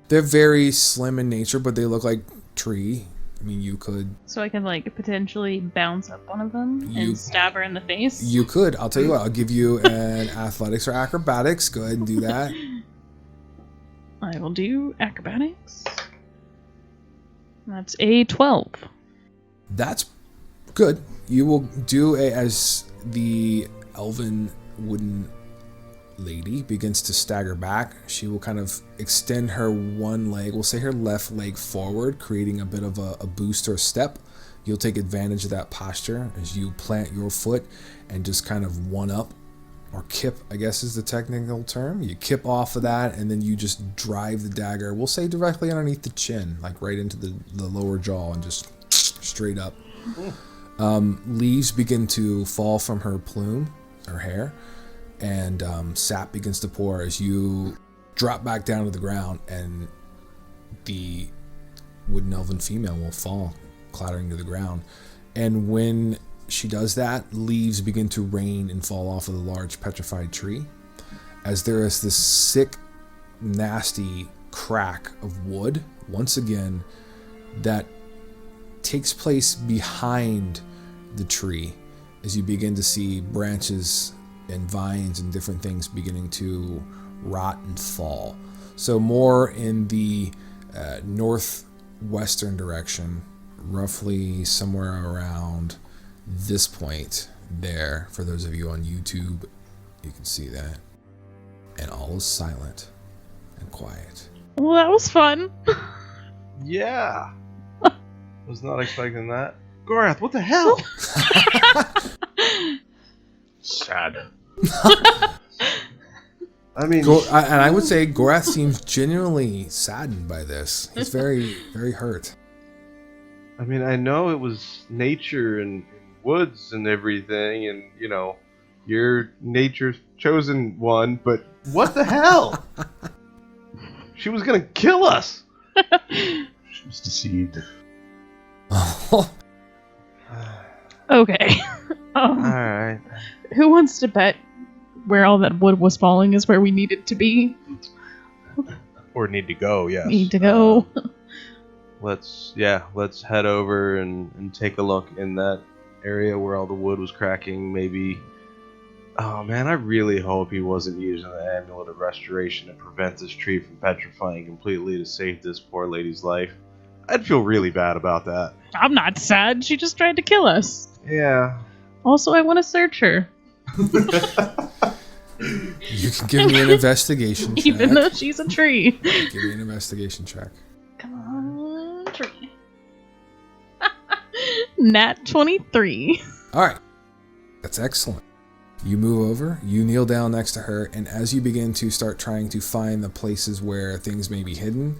They're very slim in nature, but they look like tree. I mean, you could. So I can like potentially bounce up one of them You- and stab her in the face. You could. I'll tell you what. I'll give you an athletics or acrobatics. Go ahead and do that. I will do acrobatics. That's a 12. That's good. You will do as the elven wooden lady begins to stagger back. She will kind of extend her one leg, we'll say her left leg forward, creating a bit of a boost or a step. You'll take advantage of that posture as you plant your foot and just kind of one up, or kip, I guess is the technical term. You kip off of that and then you just drive the dagger, we'll say directly underneath the chin, like right into the lower jaw and just straight up. Leaves begin to fall from her plume, her hair, and sap begins to pour as you drop back down to the ground, and the wooden elven female will fall clattering to the ground. And when she does that, leaves begin to rain and fall off of the large petrified tree, as there is this sick, nasty crack of wood once again that takes place behind the tree as you begin to see branches and vines and different things beginning to rot and fall. So more in the northwestern direction, roughly somewhere around this point there. For those of you on YouTube, you can see that. And all is silent and quiet. Well, that was fun. Yeah. Was not expecting that. Gorath, what the hell? Sad. I mean, And I would say Gorath seems genuinely saddened by this. He's very, very hurt. I mean, I know it was nature and woods and everything, and you know, you're nature's chosen one, but what the hell? She was gonna kill us. She was deceived. Okay. Alright. Who wants to bet where all that wood was falling is where we needed to be? Or need to go, yes. Need to go. Let's head over and take a look in that area where all the wood was cracking. Maybe. Oh man, I really hope he wasn't using the amulet of restoration to prevent this tree from petrifying completely to save this poor lady's life. I'd feel really bad about that. I'm not sad. She just tried to kill us. Yeah. Also, I want to search her. You can give me an investigation check. Even though she's a tree. Give me an investigation check. Come on, tree. Nat 23. All right. That's excellent. You move over, you kneel down next to her, and as you begin to start trying to find the places where things may be hidden,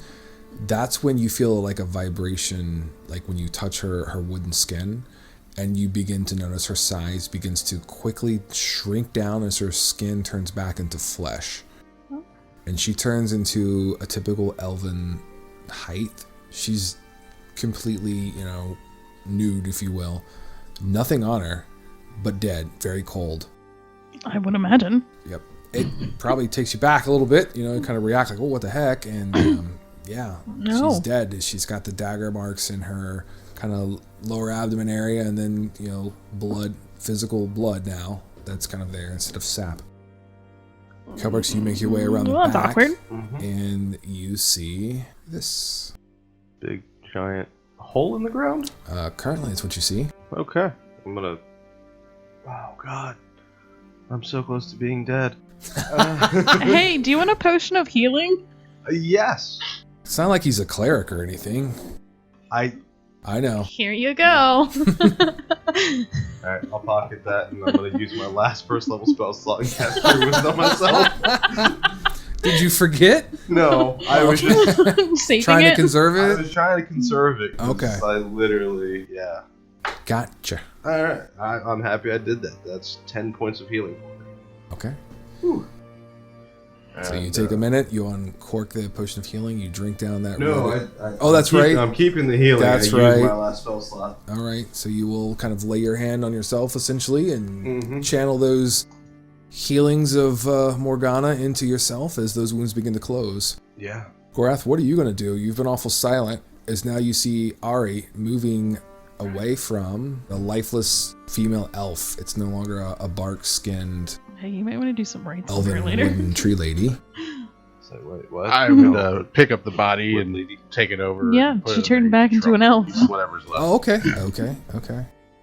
that's when you feel like a vibration, like when you touch her wooden skin, and you begin to notice her size begins to quickly shrink down as her skin turns back into flesh. And she turns into a typical elven height. She's completely, nude, if you will. Nothing on her, but dead, very cold. I would imagine. Yep. It probably takes you back a little bit, kind of react like, oh, what the heck? And yeah, No. She's dead. She's got the dagger marks in her kind of lower abdomen area, and then, blood, physical blood now that's kind of there instead of sap. Kelbrooks, you make your way around the Well, back, that's awkward. and you see this. Big giant hole in the ground? Currently, it's what you see. Okay. I'm gonna... Oh god. I'm so close to being dead. Hey, do you want a potion of healing? Yes! It's not like he's a cleric or anything. I know. Here you go. Alright, I'll pocket that, and I'm gonna use my last first level spell slot and cast True Wisdom on myself. Did you forget? No, I was just Saving Trying it? to conserve I it? was trying to conserve it. 'Cause Okay. I literally, yeah. Gotcha. Alright, I'm happy I did that. That's 10 points of healing for me. Okay. Whew. So you And, take a minute, you uncork the potion of healing, you drink down that No, red- I Oh, that's I'm right. I'm keeping the healing. That's I right. used my last spell slot. All right, so you will kind of lay your hand on yourself, essentially, and Mhm. channel those healings of Morgana into yourself as those wounds begin to close. Yeah. Gorath, what are you going to do? You've been awful silent, as now you see Ari moving away from the lifeless female elf. It's no longer a bark-skinned Hey, you might want to do some rights over elven later. wooden tree lady. So wait, what? I would pick up the body and take it over. Yeah, and put she it in turned the back into an elf. trunk, whatever's left. Oh, okay.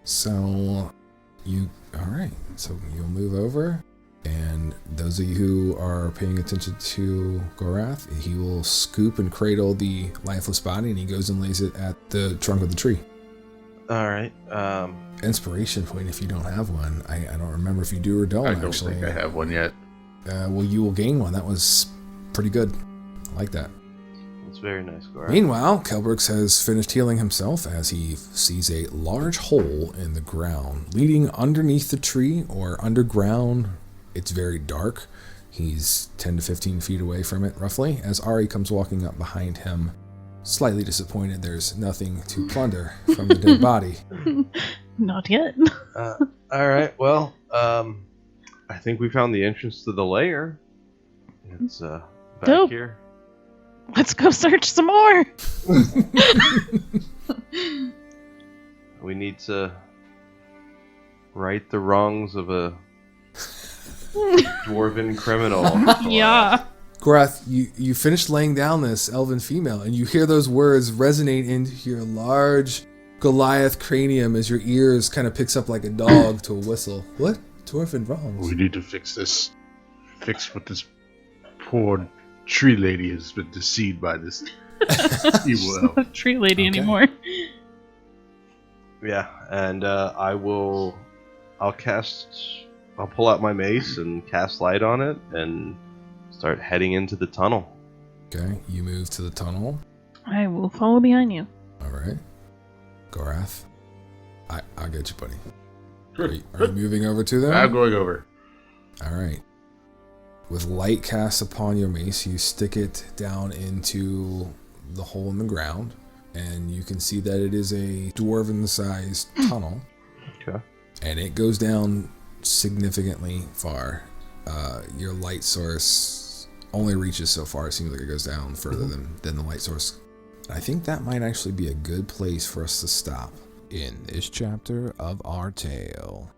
So, all right. So you'll move over, and those of you who are paying attention to Gorath, he will scoop and cradle the lifeless body, and he goes and lays it at the trunk of the tree. Alright, Inspiration point if you don't have one. I don't remember if you do or don't, I don't actually. think I have one yet. Well, you will gain one. That was pretty good. I like that. that's very nice, Gorath. Meanwhile, Kelbrooks has finished healing himself as he sees a large hole in the ground leading underneath the tree or underground. It's very dark. He's 10 to 15 feet away from it, roughly, as Ari comes walking up behind him. Slightly disappointed there's nothing to plunder from the dead body. Not yet. Alright, well, I think we found the entrance to the lair. It's back Dope. here. Let's go search some more. We need to right the wrongs of a dwarven criminal. Yeah. Gorath, you finish laying down this elven female, and you hear those words resonate into your large Goliath cranium as your ears kind of picks up like a dog to a whistle. What? Dwarven wrongs? We need to fix this. Fix what this poor tree lady has been deceived by this evil She's elf. not a tree lady Okay. anymore. Yeah, and I'll pull out my mace and cast light on it and start heading into the tunnel. Okay, you move to the tunnel. I will follow behind you. All right. Gorath, I'll get you, buddy. Good. Are you moving over to them? I'm going over. All right. With light cast upon your mace, you stick it down into the hole in the ground, and you can see that it is a dwarven-sized tunnel. Okay. And it goes down significantly far. Your light source only reaches so far. It seems like it goes down further than the light source. I think that might actually be a good place for us to stop in this chapter of our tale.